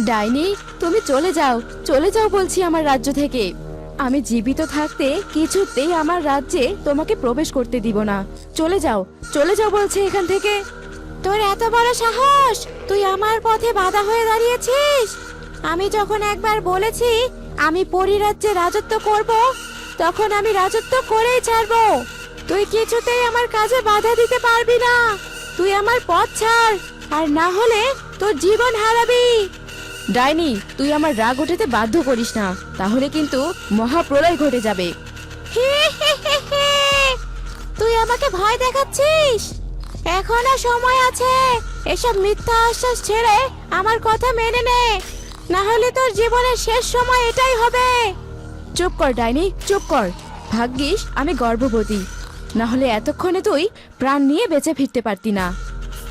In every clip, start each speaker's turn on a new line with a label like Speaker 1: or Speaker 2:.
Speaker 1: ডাইনি, তুমি চলে যাও, চলে যাও বলছি আমার রাজ্য থেকে। আমি জীবিত থাকতে কিছুতেই আমার রাজ্যে তোমাকে প্রবেশ করতে দিব না। চলে যাও, চলে যাও বলছি এখান থেকে। তোর এত বড় সাহস, তুই আমার পথে বাধা হয়ে দাঁড়িয়েছিস। আমি যখন একবার বলেছি আমি পরিরাজ্যে রাজত্ব করব, তখন আমি রাজত্ব করেই ছাড়বো। তুই কিছুতেই আমার কাজে বাধা দিতে পারবি না। তুই আমার পথ ছাড়, আর না হলে তোর জীবন হারাবি। ডাইনি, তুই আমার রাগ ওঠাতে বাধ্য করিস না, তাহলে কিন্তু মহাপ্রলয় ঘটে যাবে। তুই আমাকে ভয় দেখাচ্ছিস? এখনো সময় আছে। এসব মিথ্যা আশ্বাস ছেড়ে আমার কথা মেনে নে, না হলে তোর জীবনের শেষ সময় এটাই হবে। চুপ কর ডাইনি, চুপ কর। ভাগ্যিস আমি গর্ভবতী, না হলে এতক্ষণে তুই প্রাণ নিয়ে বেঁচে ফিরতে পারতি না।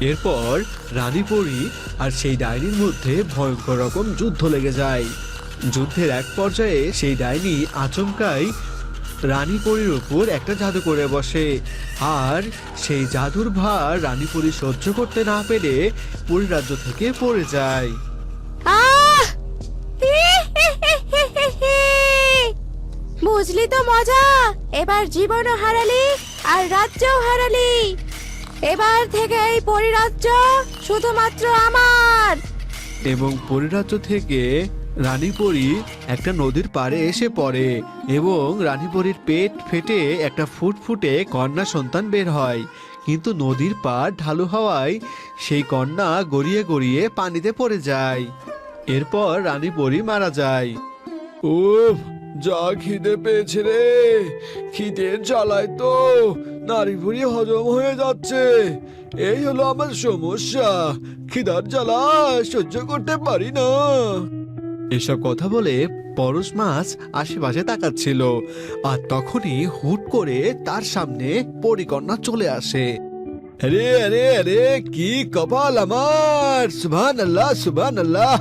Speaker 2: এরপর রানী পরী আর সেই ডাইনির মধ্যে ভয়ঙ্কর রকম যুদ্ধ লেগে যায়। যুদ্ধের এক পর্যায়ে সেই ডাইনি আচমকাই রানী পরীর উপর একটা জাদু করে বসে, আর সেই জাদুর ভার রানী পরী সহ্য করতে না পেরে পরিরাজ্য থেকে পড়ে যায়।
Speaker 1: আহ! বুঝলি তো মজা? এবার জীবনও হারালি আর রাজ্যও হারালি। এবার থেকে এই পরিরাজ্য শুধুমাত্র আমার।
Speaker 2: এবং পরিরাজ্য থেকে রানী পরী একটা নদীর পাড়ে এসে পড়ে এবং রানী পরীর পেট ফেটে একটা ফুটফুটে কন্যা সন্তান বের হয়। কিন্তু নদীর পাড় ঢালু হওয়ায় সেই কন্যা গড়িয়ে গড়িয়ে পানিতে পড়ে যায়। এরপর রানী পরী মারা যায়। উফ, যা খিদে পেয়েছে রে! খিদের জ্বালায় তো নারী ভুঁড়ি হজম হয়ে যাচ্ছে। এই হলো আমার সমস্যা, খিদার জ্বালা সহ্য করতে পারি না। এসব কথা বলে পরশ মাছ আশেপাশে তাকাচ্ছিল, আর তখনই হুট করে তার সামনে পরিকন্যা চলে আসে। আরে আরে আরে, কি কপাল আমার! সুবহানাল্লাহ সুবহানাল্লাহ।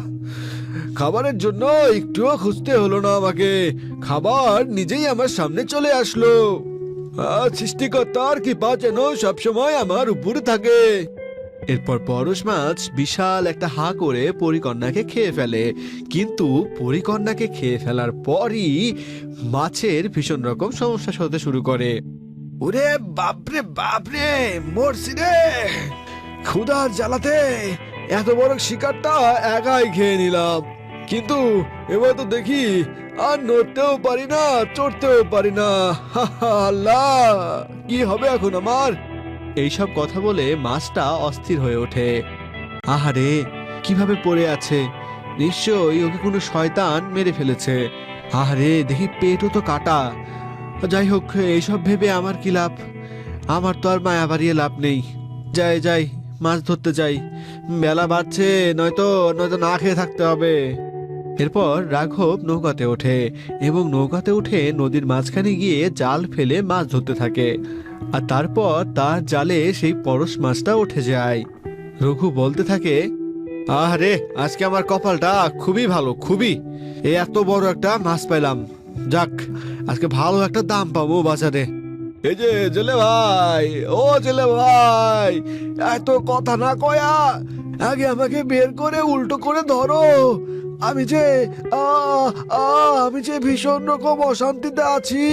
Speaker 2: খাবারের জন্য একটুও খুঁজতে হলো না আমাকে, খাবার নিজেই আমার সামনে চলে আসলো। সৃষ্টিকর্তার কৃপা যেন সবসময় আমার উপরে থাকে। এরপর পরশ মাছ বিশাল একটা হা করে পরিকন্যাকে খেয়ে ফেলে, কিন্তু পরিকন্যাকে খেয়ে ফেলার পরই মাছের ভীষণ রকম সমস্যা হতে শুরু করে। ওরে বাপরে বাপরে, মরছি রে! ক্ষুধার জ্বালাতে এত বড় শিকারটা একাই খেয়ে নিলাম, কিন্তু এবার তো দেখি আর নড়তেও পারি না, চড়তেও পারি না। আল্লাহ, কি হবে এখন আমার? এইসব কথা বলে মাছটা অস্থির হয়ে ওঠে। আহারে, কিভাবে পড়ে আছে! নিশ্চয়ই ওকে কোনো শয়তান মেরে ফেলেছে। আহারে, দেখি পেটও তো কাটা। যাই হোক, এইসব ভেবে আমার কি লাভ? আমার তো আর মায়া বাড়িয়ে লাভ নেই। যাই যাই, মাছ ধরতে যাই, বেলা বাড়ছে, নয়তো নয়তো না খেয়ে থাকতে হবে। এরপর রাঘব নৌকাতে ওঠে এবং নৌকাতে উঠে নদীর মাঝখানে গিয়ে জাল ফেলে মাছ ধরতে থাকে, আর তারপর তার জালে সেই পরশ মাছটা উঠে যায়। রঘু বলতে থাকে, আরে আজকে আমার কপালটা খুবই ভালো, খুবই। এত বড় একটা মাছ পাইলাম, যাক, আজকে ভালো একটা দাম পাবো বাজারে। এই যে জেলে ভাই, ও জেলে ভাই, এত কথা না কয়া আগে আমাকে বের করে উল্টো করে ধরো। আমি যে আ আ আমি যে ভীষণ রকম অশান্তিতে আছি।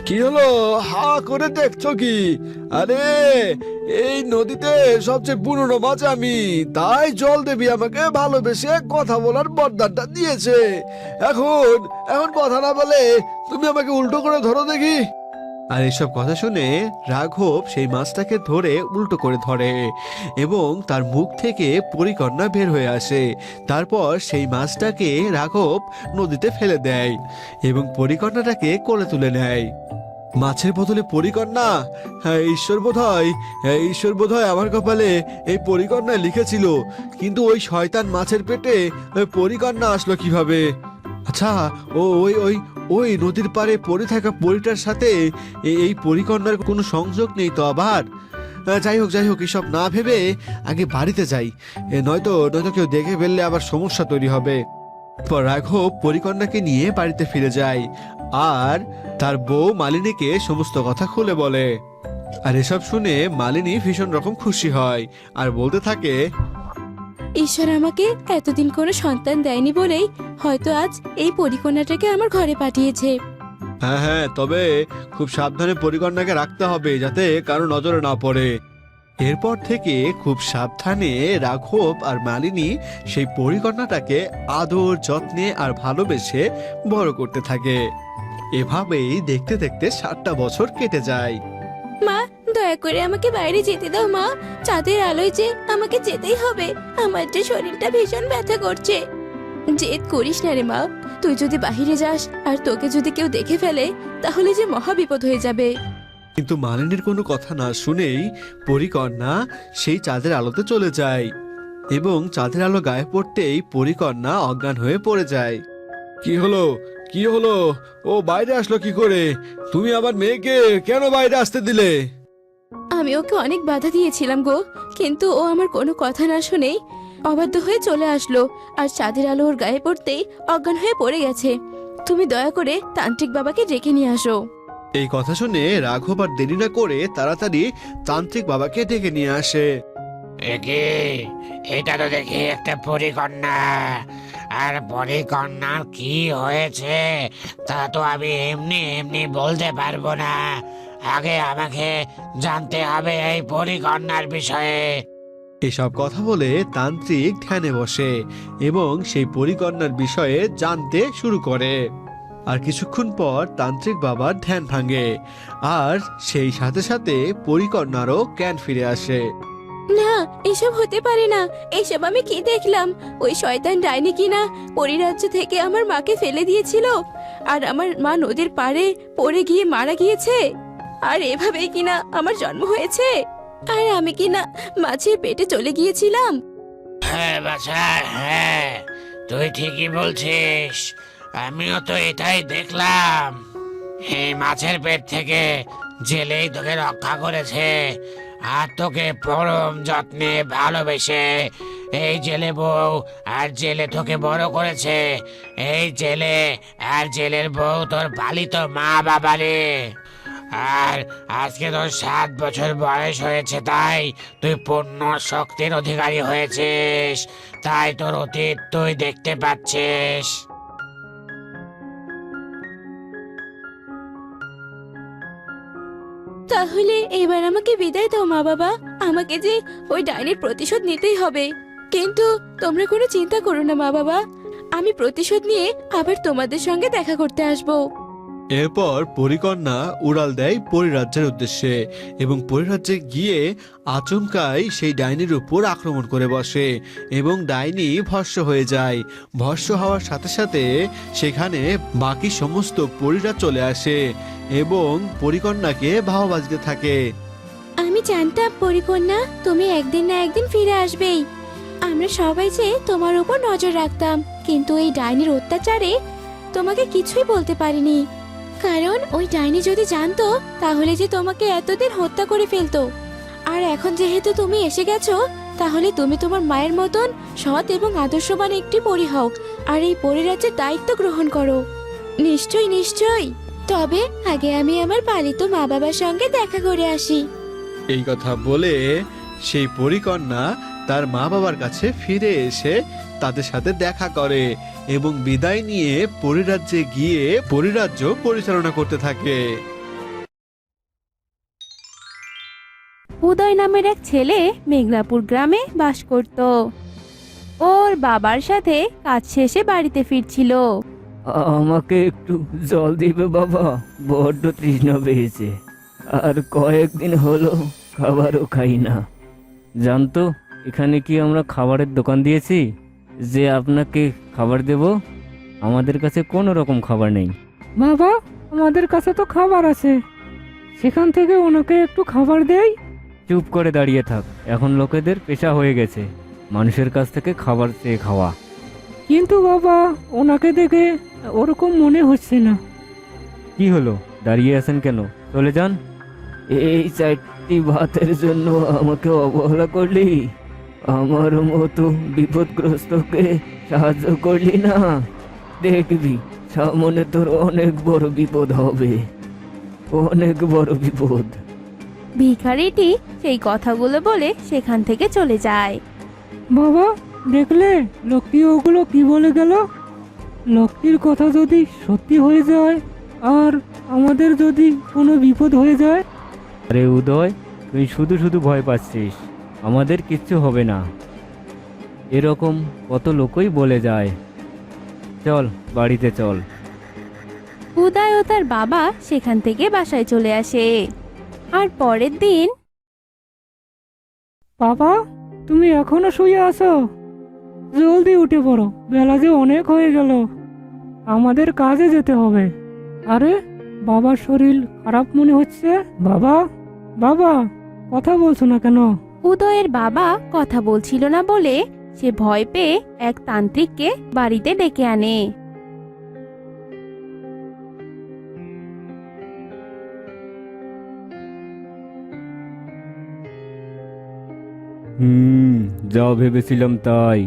Speaker 2: কি হলো, হা করে দেখছো কি? আরে, এই নদীতে সবচেয়ে পুরনো মাছ আমি, তাই জল দেবী আমাকে ভালোবেসে কথা বলার বরদানটা দিয়েছে। এখন এখন কথা না বলে তুমি আমাকে উল্টো করে ধরো দেখি। আর এসব কথা শুনে রাঘব সেই মাছটাকে ধরে উল্টো করে ধরে এবং তার মুখ থেকে পরিকন্যা বের হয়ে আসে। তারপর সেই মাছটাকে রাঘব নদীতে ফেলে দেয় এবং পরিকন্যাটাকে কোলে তুলে নেয়। মাছের বদলে পরিকন্যা! হ্যাঁ, ঈশ্বর বোধহয় আমার কপালে এই পরিকন্যা লিখেছিল, কিন্তু ওই শয়তান মাছের পেটে ওই পরিকন্যা আসলো কিভাবে? আচ্ছা, ও ওই ওই ওই নদীর পাড়ে পড়ে থাকা পরিটার সাথে এই পরিকন্যার কোনো সংযোগ নেই তো আবার? যাই হোক, এসব না ভেবে আগে বাড়িতে যাই, নয়তো কেউ দেখে ফেললে আবার সমস্যা তৈরি হবে। পর রাঘব পরিকন্যাকে নিয়ে বাড়িতে ফিরে যায় আর তার বউ মালিনীকে সমস্ত কথা খুলে বলে। আর এসব শুনে মালিনী ভীষণ রকম খুশি হয় আর বলতে থাকে,
Speaker 1: ঈশ্বর আমাকে এতদিন কোনো সন্তান দেয়নি বলেই হয়তো আজ এই পরিকন্যাটাকে আমার ঘরে পাঠিয়েছে।
Speaker 2: হ্যাঁ হ্যাঁ, তবে খুব সাবধানে পরিকন্যাকে রাখতে হবে যাতে কারো নজরে না পড়ে। এরপর থেকে খুব সাবধানে রাঘব আর মালিনী সেই পরিকন্যাটাকে আদর যত্নে আর ভালোবেসে বড় করতে থাকে। এভাবেই দেখতে দেখতে 7টা বছর কেটে যায়।
Speaker 1: মা, দয়া করে আমাকে বাইরে যেতে দাও মা। চাঁদের আলোয় যে আমাকে যেতেই হবে। আমার যে শরীরটা ভীষণ ব্যথা করছে। জেদ করিস না রে মা। তুই যদি বাইরে যাস আর তোকে যদি কেউ দেখে ফেলে তাহলে যে মহা বিপদ হয়ে যাবে।
Speaker 2: কিন্তু মালিনীর কোনো কথা না শুনেই পরিকন্যা সেই চাঁদের আলোতে চলে যায় এবং চাঁদের আলো গায়ে পড়তেই পরিকন্যা অজ্ঞান হয়ে পড়ে যায়। কি হলো, কি হলো? ও বাইরে আসলো কি করে? তুমি আবার মেয়েকে কেন বাইরে আসতে দিলে?
Speaker 1: আমি ওকে অনেক বাধা দিয়েছিলাম গো, কিন্তু ও আমার কোনো কথা না শুনেই অবাধ্য হয়ে চলে আসলো আর চাঁদের আলো ওর গায়ে পড়তেই অজ্ঞান হয়ে পড়ে গেছে। তুমি দয়া করে তান্ত্রিক বাবাকে ডেকে নিয়ে আসো।
Speaker 2: এই কথা শুনে রাঘব আর দেরি না করে তাড়াতাড়ি তান্ত্রিক বাবাকে ডেকে নিয়ে আসে।
Speaker 3: একে এটা তো দেখি একটা পরিকন্যা, আর পরিকন্যার কি হয়েছে তা তো আমি এমনি এমনি বলতে পারবো না। আগে আমাকে জানতে হবে এই পরিকন্যার বিষয়ে।
Speaker 2: এসব কথা বলে তান্ত্রিক ধ্যানে বসে এবং সেই পরিকন্যার বিষয়ে জানতে শুরু করে। আর কিছুক্ষণ পর তান্ত্রিক বাবার ধ্যান ভাঙে আর সেই সাথে সাথে পরিকন্যারও জ্ঞান ফিরে আসে।
Speaker 1: না, এসব হতে পারে না। এসব আমি কি দেখলাম? ওই শয়তান ডাইনি কিনা পরিরাজ্য থেকে আমার মাকে ফেলে দিয়েছিল আর আমার মা নদীর পাড়ে পড়ে গিয়ে মারা গিয়েছে। আর এভাবেই কিনা আমার জন্ম হয়েছে। আর আমি কিনা মাছের পেটে চলে গিয়েছিলাম।
Speaker 3: হ্যাঁ বাছা, হ্যাঁ তুই ঠিকই বলছিস। আমিও তো এটাই দেখলাম। এই মাছের পেট থেকে জেলেই তোকে রক্ষা করেছে আর তোকে পরম যত্নে ভালোবেসে এই জেলে বউ আর জেলে তোকে বড় করেছে। এই জেলে আর জেলের বউ তোর পালিত মা বাবা রে। আর আজকে তোর 7 বছর বয়স হয়েছে, তাই তুই পূর্ণ শক্তির অধিকারী হয়েছিস। তাই তোর অতীত তুই দেখতে পাচ্ছিস।
Speaker 1: তাহলে এবার আমাকে বিদায় দাও মা বাবা। আমাকে যে ওই ডাইনির প্রতিশোধ নিতেই হবে। কিন্তু তোমরা কোনো চিন্তা করো না মা বাবা, আমি প্রতিশোধ নিয়ে আবার তোমাদের সঙ্গে দেখা করতে আসবো।
Speaker 2: এরপর পরিকন্যা উড়াল দেয় পরিরাজ্যের উদ্দেশ্যে এবং পরিরাজ্যে গিয়ে আচমকাই সেই ডাইনির উপর আক্রমণ করে বসে এবং ডাইনি ভস্ম হয়ে যায়। ভস্ম হওয়ার সাথে সাথে সেখানে বাকি সমস্ত পরীরা চলে আসে এবং পরিকন্যাকে ভাও বাজতে থাকে।
Speaker 1: আমি জানতাম পরিকন্যা তুমি একদিন না একদিন ফিরে আসবেই। আমরা সবাই যে তোমার উপর নজর রাখতাম, কিন্তু এই ডাইনির অত্যাচারে তোমাকে কিছুই বলতে পারিনি। কারণ ওই ডাইনি যদি জানতো তাহলে যে তোমাকে এতদিন হত্যা করে ফেলতো। আর এখন যেহেতু তুমি এসে গেছো, তাহলে তুমি তোমার মায়ের মতন সৎ এবং আদর্শবান একটি পরী হও আর এই পরিরাজ্যের দায়িত্ব গ্রহণ করো। নিশ্চয়ই নিশ্চয়ই। তবে আগে আমি আমার পালিত মা বাবার সঙ্গে দেখা করে আসি।
Speaker 2: এই কথা বলে সেই পরিকন্যা তার মা বাবার কাছে ফিরে এসে তাদের সাথে দেখা করে এবং বিদায় নিয়ে পরিরাজ্যে গিয়ে পরিরাজ্য পরিচালনা করতে থাকে।
Speaker 4: উদয় নামের এক ছেলে মেঘনাপুর গ্রামে বাস করত। ওর বাবার সাথে কাজ শেষে বাড়িতে ফিরছিল।
Speaker 5: আমাকে একটু জল দিবে বাবা, বড্ড তৃষ্ণা পেয়েছে, আর কয়েকদিন হলো খাবারও খাই না। জানতো এখানে কি আমরা খাবারের দোকান দিয়েছি যে আপনাকে খাবার দেব? আমাদের কাছে কোনো রকম খাবার নেই।
Speaker 4: বাবা, আমাদের কাছে তো খাবার আছে, সেখান থেকে ওনাকে একটু খাবার দেই।
Speaker 5: চুপ করে দাঁড়িয়ে থাক, এখন লোকেদের পেশা হয়ে গেছে মানুষের কাছ থেকে খাবার চেয়ে খাওয়া।
Speaker 4: কিন্তু বাবা, ওনাকে দেখে ওরকম মনে হচ্ছে না।
Speaker 5: কি হলো, দাঁড়িয়ে আছেন কেন? চলে যান। এই 4টি ভাতের জন্য আমাকে অবহেলা করলি, আমার মতো বিপদগ্রস্তকে সাহায্য করলি না। দেখবি সামনে তোর অনেক বড় বিপদ হবে, অনেক বড় বিপদ।
Speaker 4: ভিখারিটি সেই কথাগুলো বলে সেখান থেকে চলে যায়। বাবা,
Speaker 6: দেখলে লোকটি ওগুলো কি বলে গেল? লোকটির কথা যদি সত্যি হয়ে যায় আর আমাদের যদি কোনো বিপদ হয়ে যায়?
Speaker 5: আরে উদয়, তুই শুধু শুধু ভয় পাচ্ছিস, আমাদের কিচ্ছু হবে না। এরকম কত লোকই বলে যায়। চল বাড়িতে চল।
Speaker 4: উদয় ও তার বাবা সেখান থেকে বাসায় চলে আসে। আর পরের দিন
Speaker 6: বাবা, তুমি এখনো শুয়ে আছো? জলদি উঠে পড়ো, বেলা যে অনেক হয়ে গেল, আমাদের কাজে যেতে হবে। আরে, বাবার শরীর খারাপ মনে হচ্ছে। বাবা, বাবা, কথা বলছো না কেন?
Speaker 4: উদয়ের বাবা কথা বলছিল না বলে সে ভয় পেয়ে এক তান্ত্রিককে বাড়িতে ডেকে আনে।
Speaker 5: যা ভেবেছিলাম তাই।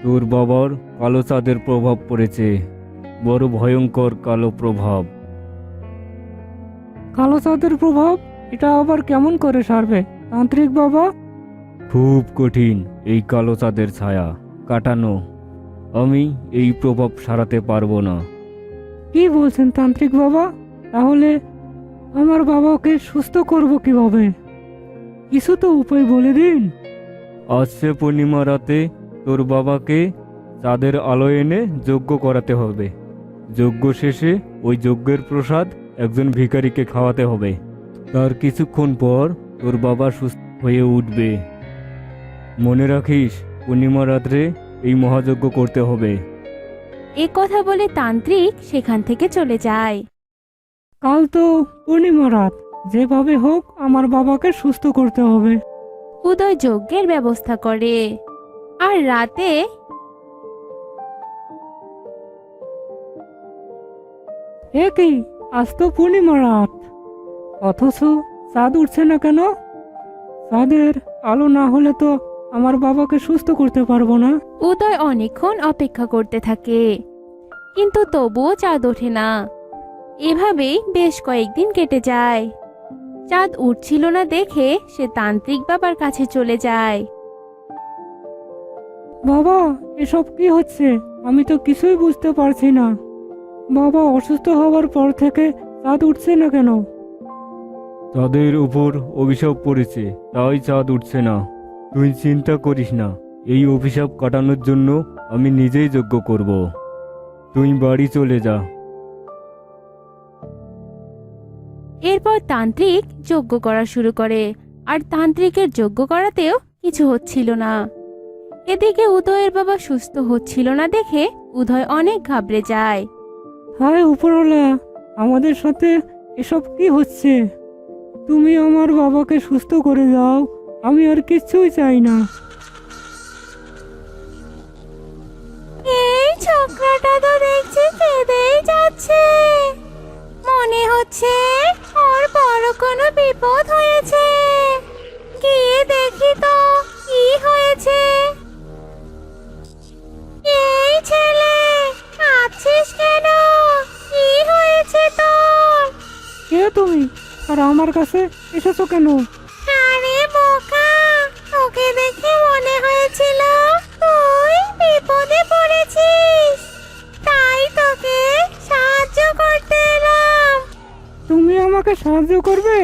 Speaker 5: তোর বাবার কালো চাঁদের প্রভাব পড়েছে, বড় ভয়ঙ্কর কালো প্রভাব।
Speaker 6: কালো চাঁদের প্রভাব? এটা আবার কেমন করে সারবে তান্ত্রিক বাবা?
Speaker 5: খুব কঠিন এই কালো চাঁদের ছায়া কাটানো। আমি এই প্রভাব সারাতে পারবো না।
Speaker 6: কি বলছেন তান্ত্রিক বাবা? তাহলে আমার বাবাকে সুস্থ করব কিভাবে? কিছু তো উপায় বলে দিন।
Speaker 5: আজ সে পূর্ণিমা রাতে তোর বাবাকে চাঁদের আলো এনে যজ্ঞ করাতে হবে। যজ্ঞ শেষে ওই যজ্ঞের প্রসাদ একজন ভিখারিকে খাওয়াতে হবে। তার কিছুক্ষণ পর তোর বাবা সুস্থ হয়ে উঠবে। মনে রাখিস, পূর্ণিমা রাত্রে এই মহাযজ্ঞ করতে হবে।
Speaker 4: এ কথা বলে তান্ত্রিক সেখান থেকে চলে যায়।
Speaker 6: কাল তো পূর্ণিমা রাত, যেভাবে হোক আমার বাবাকে সুস্থ করতে হবে।
Speaker 4: উদয় যজ্ঞের ব্যবস্থা করে। আর রাতে
Speaker 6: এ কি, আজ তো পূর্ণিমা রাত, অথচ চাঁদ উঠছে না কেন? চাঁদের আলো না হলে তো আমার বাবাকে সুস্থ করতে পারবো না।
Speaker 4: উদয় অনেকক্ষণ অপেক্ষা করতে থাকে, কিন্তু তবুও চাঁদ ওঠে না। এভাবেই বেশ কয়েকদিন কেটে যায়। চাঁদ উঠছিল না দেখে সে তান্ত্রিক বাবার কাছে চলে যায়।
Speaker 6: বাবা, এসব কি হচ্ছে? আমি তো কিছুই বুঝতে পারছি না। বাবা অসুস্থ হওয়ার পর থেকে চাঁদ উঠছে না কেন?
Speaker 5: চাঁদের উপর অভিশাপ পড়েছে, তাই চাঁদ উঠছে না। তুই চিন্তা করিস না, এই অভিশাপ কাটানোর জন্য আমি নিজেই যজ্ঞ করব। তুই বাড়ি চলে যা।
Speaker 4: এরপর তান্ত্রিক যজ্ঞ করা শুরু করে, আর তান্ত্রিকের যজ্ঞ করাতেও কিছু হচ্ছিল না। এদিকে উদয়ের বাবা সুস্থ হচ্ছিল না দেখে উদয় অনেক ঘাবড়ে যায়।
Speaker 6: হায় উপরওয়ালা, আমাদের সাথে এসব কি হচ্ছে? তুমি আমার বাবাকে সুস্থ করে দাও, আমি আর কিছুই চাই না।
Speaker 4: এই ছোকরাটা তো দেখছি কেঁদেই যাচ্ছে। মনে হচ্ছে ওর বড় কোনো বিপদ হয়েছে। গিয়ে দেখি তো কি হয়েছে। এই ছেলে, কাঁদছিস কেন? কি হয়েছে তোর?
Speaker 6: কে তুমি, আর আমার কাছে এসেছো কেন?
Speaker 4: আরে বোকা, তোকে দেখে মনে হয়েছিল তুই বিপদে পড়েছিস, তাই তোকে সাহায্য করতে এলাম।
Speaker 6: তুমি আমাকে সাহায্য করবে?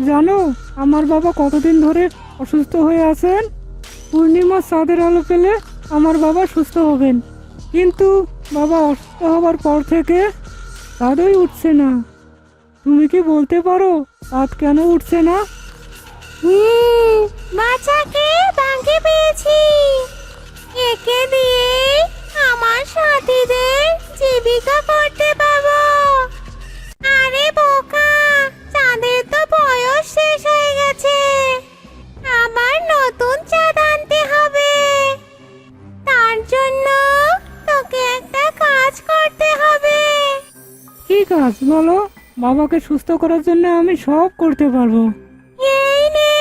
Speaker 6: জানো আমার বাবা কতদিন ধরে অসুস্থ হয়ে আছেন? পূর্ণিমার চাঁদের আলো পেলে আমার বাবা সুস্থ হবেন, কিন্তু বাবা অসুস্থ হবার পর থেকে চাঁদই উঠছে না। তুমি কি বলতে পারো চাঁদ কেন উঠছে না?
Speaker 4: বাচ্চাকে বাঁকে পেয়েছি। একে দিয়ে আমার সাথীদের জীবিকা করতে পারবো। আরে বোকা, চাঁদের তো বয়স শেষ হয়ে গেছে, আবার নতুন চাঁদ আনতে হবে। তার জন্য তোকে একটা কাজ করতে হবে।
Speaker 6: কি কাজ বলো? বাবাকে সুস্থ করার জন্য আমি সব করতে পারবো।
Speaker 4: এই নে,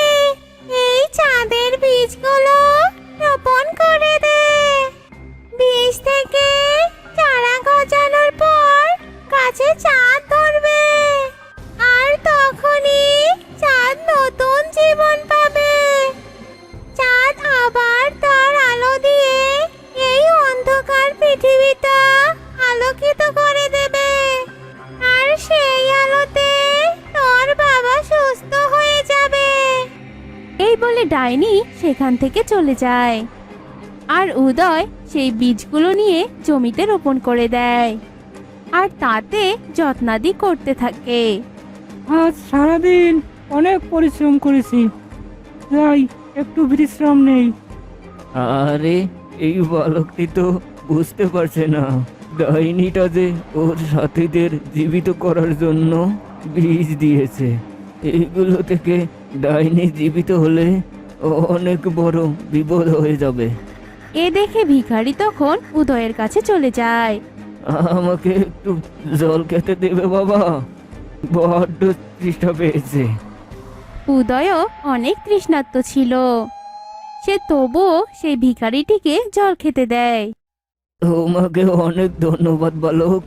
Speaker 4: এই চাঁদের বীজগুলো রোপণ করে দে। বীজ থেকে চারা গজানোর পর গাছে চাঁদ ধরবে, আর তখনই চাঁদ নতুন জীবন পাবে। চাঁদ আবার তার আলো দিয়ে বলে ডাইনি সেখান থেকে চলে যায়। আর উদয় সেই বীজগুলো নিয়ে জমিতে রোপণ করে দেয় আর তাতে যত্নাদি করতে থাকে।
Speaker 6: আজ সারাদিন অনেক পরিশ্রম করেছি, যাই একটু বিশ্রাম নেই।
Speaker 5: আরে এই বালকটি তো বুঝতে পারছে না ডাইনিটা যে ওর সাথীদের জীবিত করার জন্য বীজ দিয়েছে। এইগুলো থেকে ডাইনি জীবিত হলে অনেক বড় বিপদ হয়ে যাবে।
Speaker 4: এ দেখে ভিখারি তখন উদয়ের কাছে চলে যায়।
Speaker 5: আমাকে একটু জল খেতে দেবে বাবা, বড্ড তৃষ্ণা পেয়েছে।
Speaker 4: উদয়ও অনেক তৃষ্ণার্ত ছিল, সে তবুও সেই ভিখারিটিকে জল খেতে দেয়।
Speaker 5: তোমাকে অনেক ধন্যবাদ বালক,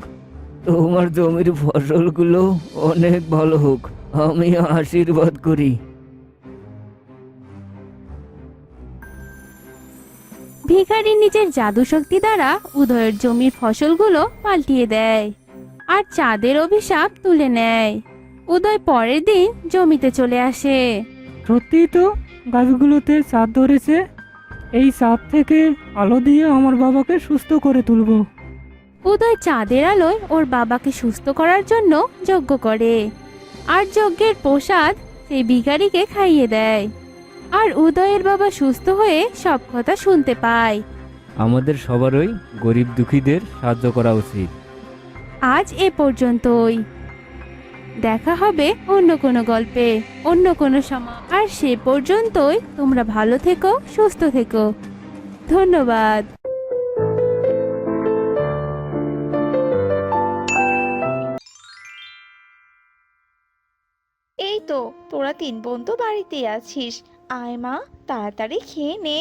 Speaker 5: তোমার জমির ফসলগুলো অনেক ভালো হোক, আমি আশীর্বাদ করি।
Speaker 4: ভিখারি নিজের জাদু শক্তি দ্বারা উদয়ের জমির ফসলগুলো পাল্টিয়ে দেয় আর চাঁদের অভিশাপ তুলে নেয়। উদয় পরের দিন জমিতে চলে আসে।
Speaker 6: সত্যি তো গাছগুলোতে চাঁদ ধরেছে, এই চাঁদ থেকে আলো দিয়ে আমার বাবাকে সুস্থ করে তুলবো।
Speaker 4: উদয় চাঁদের আলোয় ওর বাবাকে সুস্থ করার জন্য যজ্ঞ করে আর যজ্ঞের প্রসাদ সেই ভিখারিকে খাইয়ে দেয়। আর উদয়ের বাবা সুস্থ হয়ে সব কথা শুনতে পায়।
Speaker 5: আমাদের সবারই গরিব দুঃখীদের সাহায্য করা উচিত।
Speaker 4: আজ এ পর্যন্তই, দেখা হবে অন্য কোনো গল্পে অন্য কোনো সময়। আর সে পর্যন্তই তোমরা ভালো থেকো, সুস্থ থেকো। ধন্যবাদ।
Speaker 7: এই তো তোরা তিন বোন তো বাড়িতেই আছিস, আয় মা তাড়াতাড়ি খেয়ে নে।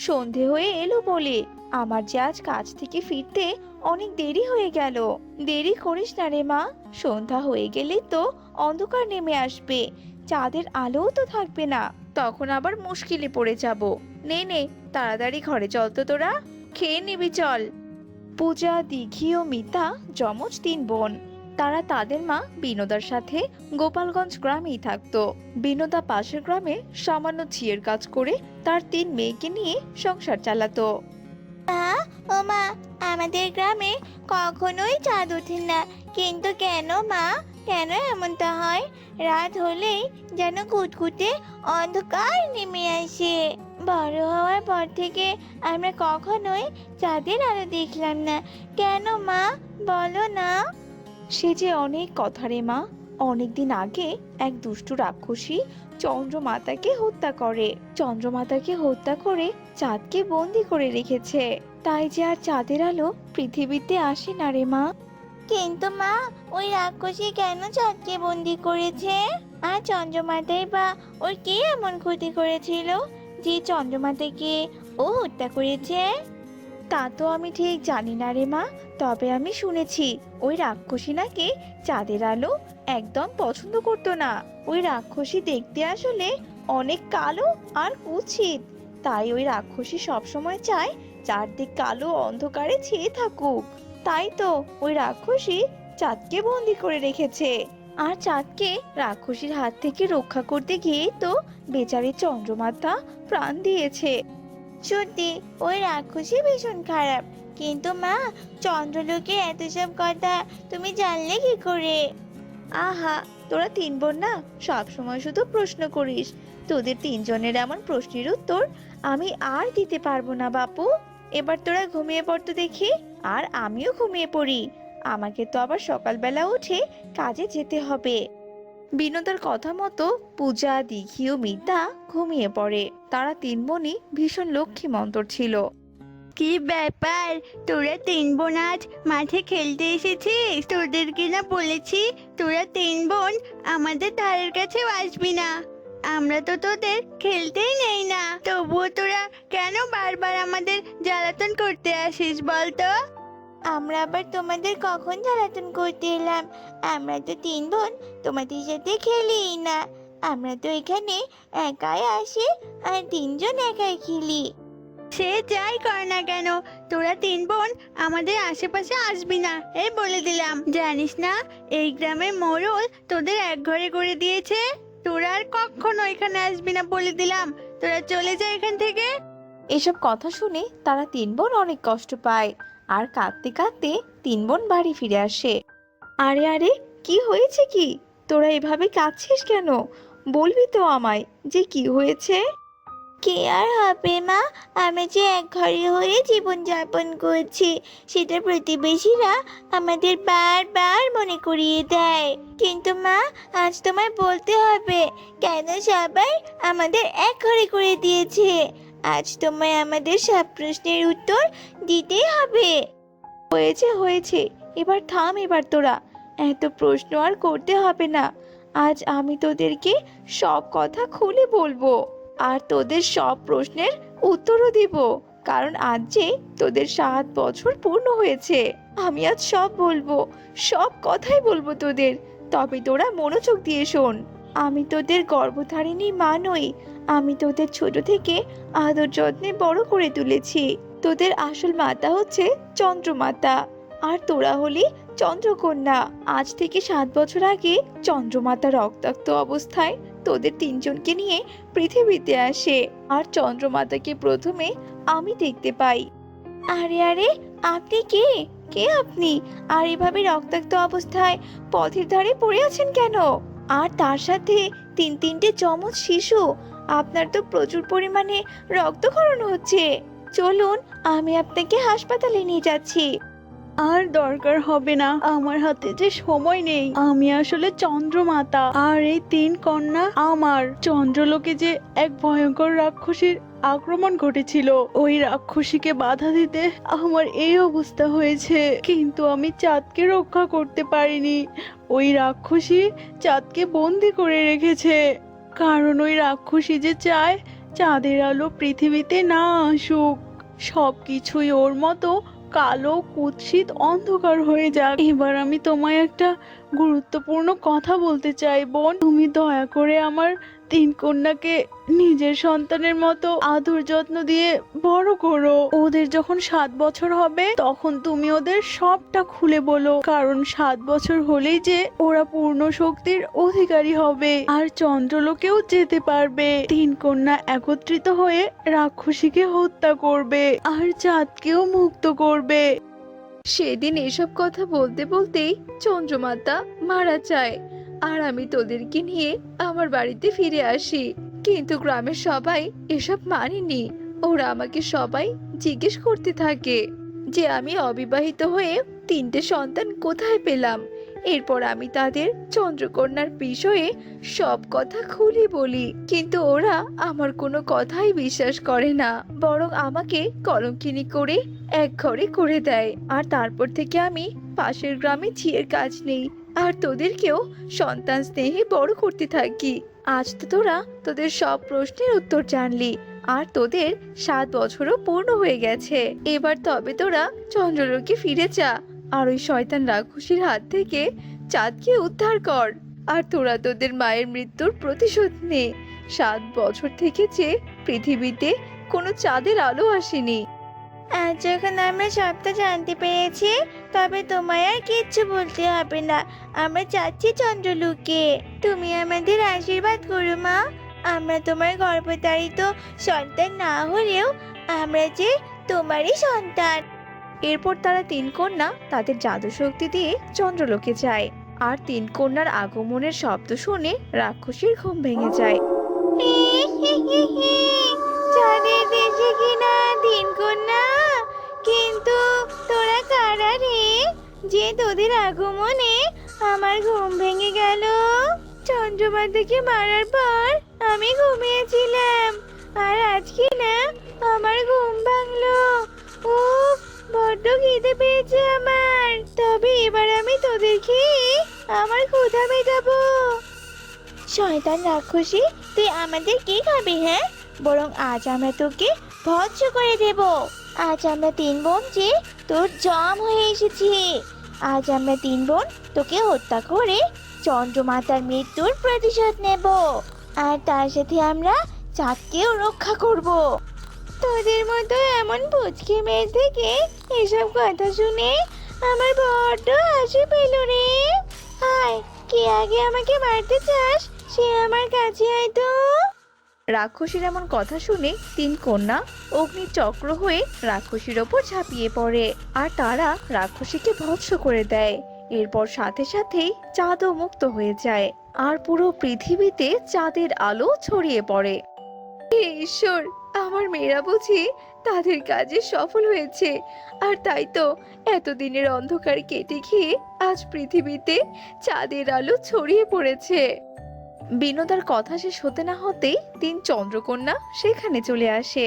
Speaker 7: সন্ধে হয়ে এলো বলে আমার যে আজ কাজ থেকে ফিরতে অনেক দেরি হয়ে গেল। দেরি করিস না রে মা, সন্ধ্যা হয়ে গেলে তো অন্ধকার নেমে আসবে, চাঁদের আলোও তো থাকবে না, তখন আবার মুশকিলে পড়ে যাব। নে নে তাড়াতাড়ি ঘরে চল তো, তোরা খেয়ে নিবি চল। পূজা, দিঘি ও মিতা যমজ তিন বোন। তারা তাদের মা বিনোদার সাথে গোপালগঞ্জ গ্রামেই থাকতো। বিনোদা পাশের গ্রামে সামান্য ঝিয়ের কাজ করে তার তিন মেয়েকে নিয়ে সংসার চালাতো। ও মা, আমাদের গ্রামে কখনোই চাঁদ ওঠে না, কিন্তু কেন মা, কেন এমনটা হয়? রাত হলেই যেন কুটকুটে অন্ধকার নেমে আসে। বড় হওয়ার পর থেকে আমরা কখনোই চাঁদের আলো দেখলাম না, কেন মা বলো না? সে যে অনেক কথা রে মা। অনেকদিন আগে এক দুষ্টু রাক্ষসী চন্দ্রমাতাকে হত্যা করে। চন্দ্রমাতাকে হত্যা করে চাঁদকে বন্দি করে রেখেছে, তাই যে আর চাঁদের আলো পৃথিবীতে আসে না রে মা। কিন্তু মা, ওই রাক্ষসী কেন চাঁদকে বন্দি করেছে? আর চন্দ্রমাতাই বা ওর কি এমন ক্ষতি করেছিল যে চন্দ্রমাতাকে ও হত্যা করেছে? তা তো আমি ঠিক জানি না রে মা, তবে আমি শুনেছি ওই রাক্ষসী নাকি চাঁদের আলো একদম পছন্দ করতো না। ওই রাক্ষসী দেখতে আসলে অনেক কালো আর কুৎসিত, তাই ওই রাক্ষসী সবসময় চায় চারদিক কালো অন্ধকারে ছেয়ে থাকুক। তাই তো ওই রাক্ষসী চাঁদকে বন্দি করে রেখেছে। আর চাঁদকে রাক্ষসীর হাত থেকে রক্ষা করতে গিয়েই তো বেচারি চন্দ্রমাতা প্রাণ দিয়েছে। সত্যি ওই রাক্ষসী ভীষণ খারাপ, কিন্তু মা, চন্দ্রলোকে এত সব কথা তুমি জানলে কি করে? আহা, তোরা তিন বোন না সব সময় শুধু প্রশ্ন করিস, তোদের তিনজনের এমন প্রশ্নের উত্তর আমি আর দিতে পারবো না বাপু। এবার তোরা ঘুমিয়ে পড়তো দেখি, আর আমিও ঘুমিয়ে পড়ি, আমাকে তো আবার সকালবেলা উঠে কাজে যেতে হবে। বিনোদার কথা মতো পূজা, দিঘি ও মিতা ঘুমিয়ে পড়ে। তারা তিন বোনই ভীষণ লক্ষ্মীমন্তর ছিল। কি ব্যাপার, তোরা তিন বোন আজ মাঠে খেলতে এসেছিস? তোদেরকে না বলেছি তোরা তিন বোন আমাদের ধারের কাছেও আসবি না, আমরা তো তোদের খেলতেই নেই না, তবুও তোরা কেন বারবার আমাদের জ্বালাতন করতে আসিস বলতো? আমরা আবার তোমাদের কখন জ্বালাতন করতে এলাম? আমরা তো তিন বোন তোমাদের সাথে খেলি না, আমরা তো এখানে একাই আসি আর তিনজন একাই খেলি। সে যাই কর না কেন, তোরা তিন বোন আমাদের আশেপাশে আসবি না, এই বলে দিলাম। জানিস না এই গ্রামের মোড়ল তোদের এক ঘরে করে দিয়েছে, তোরা আর কখনো এখানে আসবি না বলে দিলাম। তোরা চলে যা এখান থেকে। এসব কথা শুনে তারা তিন বোন অনেক কষ্ট পায় আর কাঁদতে কাঁদতে তিন বোন বাড়ি ফিরে আসে। আরে আরে, কি হয়েছে কি? তোরা এভাবে কাঁদছিস কেন? বলবি তো আমায় যে কি হয়েছে? কে আর হবে মা, আমি যে এক ঘরে হয়ে জীবনযাপন করছি সেটা প্রতিবেশীরা আমাদের বারবার মনে করিয়ে দেয়। কিন্তু মা, আজ তোমায় বলতে হবে কেন সবাই আমাদের এক ঘরে করে দিয়েছে। আজ তোমায় আমাদের সব প্রশ্নের উত্তর দিতেই হবে। হয়েছে হয়েছে, এবার থাম। এবার তোরা এত প্রশ্ন আর করতে হবে না। আজ আমি তোদেরকে সব কথা খুলে বলবো আর তোদের সব প্রশ্নের উত্তরও দিব। কারণ আজ যে তোদের 7 বছর পূর্ণ হয়েছে। আমি আজ সব বলবো, সব কথাই বলবো তোদের। তবে তোরা মনোযোগ দিয়ে শোন। আমি তোদের গর্ভধারিণী মা নই। আমি তোদের ছোট থেকে আদর যত্নে বড় করে তুলেছি। তোদের আসল মাতা হচ্ছে চন্দ্রমাতা আর তোরা হলি চন্দ্রকন্যা। আজ থেকে 7 বছর আগে চন্দ্রমাতা রক্তাক্ত অবস্থায় তোদের তিনজনকে নিয়ে পৃথিবীতে আসে আর চন্দ্রমাতাকে প্রথমে আমি দেখতে পাই। আরে আরে, আপনি কে? কে আপনি? আর এভাবে রক্তাক্ত অবস্থায় পথের ধারে পড়ে আছেন কেন? আর তার সাথে তিনটে যমজ শিশু। আপনার তো প্রচুর পরিমাণে রক্তক্ষরণ হচ্ছে। চলুন, আমি আপনাকে হাসপাতালে নিয়ে যাচ্ছি।
Speaker 8: আর দরকার হবে না, আমার হাতে যে সময় নেই। আমি আসলে চন্দ্রমাতা আর এই 3 কন্যা আমার। চন্দ্রলোকে যে এক ভয়ঙ্কর রাক্ষসীর আক্রমণ ঘটেছিল, ওই রাক্ষসীকে বাধা দিতে আমার এই অবস্থা হয়েছে। কিন্তু আমি চাঁদকে রক্ষা করতে পারিনি। ওই রাক্ষসী চাঁদকে বন্দি করে রেখেছে। কারণ ওই রাক্ষসী যে চায় চাঁদের আলো পৃথিবীতে না আসুক, সবকিছুই ওর মতো কালো কুৎসিত অন্ধকার হয়ে যাক। এবার আমি তোমায় একটা গুরুত্বপূর্ণ কথা বলতে চাই বোন। তুমি দয়া করে আমার 3 কন্যাকে নিজের সন্তানের মতো আদর যত্ন দিয়ে বড় করো। ওদের যখন 7 বছর হবে তখন তুমি ওদের সবটা খুলে বলো। কারণ 7 বছর হলেই যে ওরা পূর্ণ শক্তির অধিকারী হবে আর চন্দ্রলোকেও যেতে পারবে। 3 কন্যা একত্রিত হয়ে রাক্ষসীকে হত্যা করবে আর চাঁদকেও মুক্ত করবে।
Speaker 7: সেদিন এসব কথা বলতে বলতেই চন্দ্রমাতা মারা যায় আর আমি তোদেরকে নিয়ে আমার বাড়িতে ফিরে আসি। কিন্তু গ্রামের সবাই এসব মানেনি। ওরা আমাকে সবাই জিজ্ঞেস করতে থাকে যে আমি অবিবাহিত হয়ে 3টে সন্তান কোথায় পেলাম। এরপর আমি তাদের চন্দ্রকন্যার বিষয়ে সব কথা খুলে বলি, কিন্তু ওরা আমার কোনো কথাই বিশ্বাস করে না, বরং আমাকে কলঙ্কিনী করে এক ঘরে করে দেয়। আর তারপর থেকে আমি পাশের গ্রামে ঝিয়ের কাজ নেই আর তোদেরকেও সন্তান স্নেহে বড় করতে থাকি। আজ তো তোরা তোদের সব প্রশ্নের উত্তর জানলি আর তোদের 7 বছরও পূর্ণ হয়ে গেছে। এবার তবে তোরা চন্দ্রলোকে ফিরে যা আর ওই শয়তান রাক্ষসীর হাত থেকে চাঁদকে উদ্ধার কর। আর তোরা তোদের মায়ের মৃত্যুর প্রতিশোধ নে। 7 বছর থেকে যে পৃথিবীতে কোনো চাঁদের আলো আসেনি। আজ যখন আমরা সবটা জানতে পেরেছি তবে তোমায় আর কিচ্ছু বলতে হবে না। আমরা যাচ্ছি চন্দ্রলোকে। তুমি আমাদের আশীর্বাদ করো মা। আমরা তোমার গর্ভধারিত সন্তান না হলেও আমরা যে তোমারই সন্তান। এরপর তারা 3 কন্যা তাদের জাদু শক্তি দিয়ে চন্দ্রলোকে যায় আর 3 কন্যার আগমনের শব্দ শুনে রাক্ষসীর ঘুম ভেঙে যায়। চাঁদের দেশে কিনা 3 কন্যা, কিন্তু তোরা কারা রে যে তোদের আগমনে আমার ঘুম ভেঙে গেল? চন্দ্রমাতাকে মারার পর আমি ঘুমিয়েছিলাম আর আজকে না আমার ঘুম ভাঙলো। উফ, বড্ড খিদে পেয়েছে আমার। তবে এবার আমি তোদেরকে আমার ক্ষুধা মেটাবো। শয়তান রাক্ষসী, তুই আমাদের কি খাবি? হ্যাঁ, বরং আজ আমরা তোকে ভৎস করে দেব। আজ আমরা 3 বোন যে তোর জম হয়ে এসেছি। আজ আমরা 3 বোন তোকে হত্যা করে চন্দ্রমাতার মৃত্যুর প্রতিশোধ নেব আর তার সাথে আমরা চাঁদকেও রক্ষা করব। তোদের মতো এমন পুচকে মেয়ে থেকে এসব কথা শুনে আমার বড্ড হাসি পেল রে। হায়, কে আগে আমাকে মারতে চাস সে আমার কাছে আয় তো। রাক্ষসীর এমন কথা শুনে তিন কন্যা অগ্নিচক্র হয়ে রাক্ষসীর ওপর ঝাঁপিয়ে পড়ে আর তারা রাক্ষসীকে ভৎস করে দেয়। এরপর সাথে সাথেই চাঁদও মুক্ত হয়ে যায় আর পুরো পৃথিবীতে চাঁদের আলো ছড়িয়ে পড়ে। হে ঈশ্বর, আমার মেয়েরা বুঝি তাদের কাজে সফল হয়েছে, আর তাই তো এতদিনের অন্ধকার কেটে গিয়ে আজ পৃথিবীতে চাঁদের আলো ছড়িয়ে পড়েছে। বিনোদার কথা শেষ হতে না হতেই তিন চন্দ্রকন্যা সেখানে চলে আসে।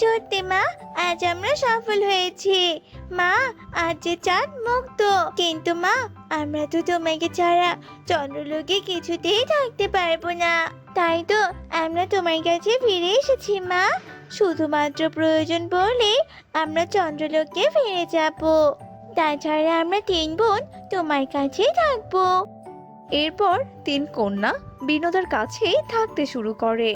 Speaker 7: সত্যি মা, আজ আমরা সফল হয়েছি। মা, আজ যে চাঁদ মুক্ত, কিন্তু মা আমরা তো তোমাকে ছাড়া চন্দ্রলোকে কিছুতেই থাকতে পারবো না। তাই তো আমরা তোমার কাছে ফিরে এসেছি মা। শুধুমাত্র প্রয়োজন পড়লে আমরা চন্দ্রলোকে ফিরে যাব। তাছাড়া আমরা তিন বোন তোমার কাছেই থাকবো। এরপর তিন কন্যা বিনোদার কাছেই থাকতে শুরু করে।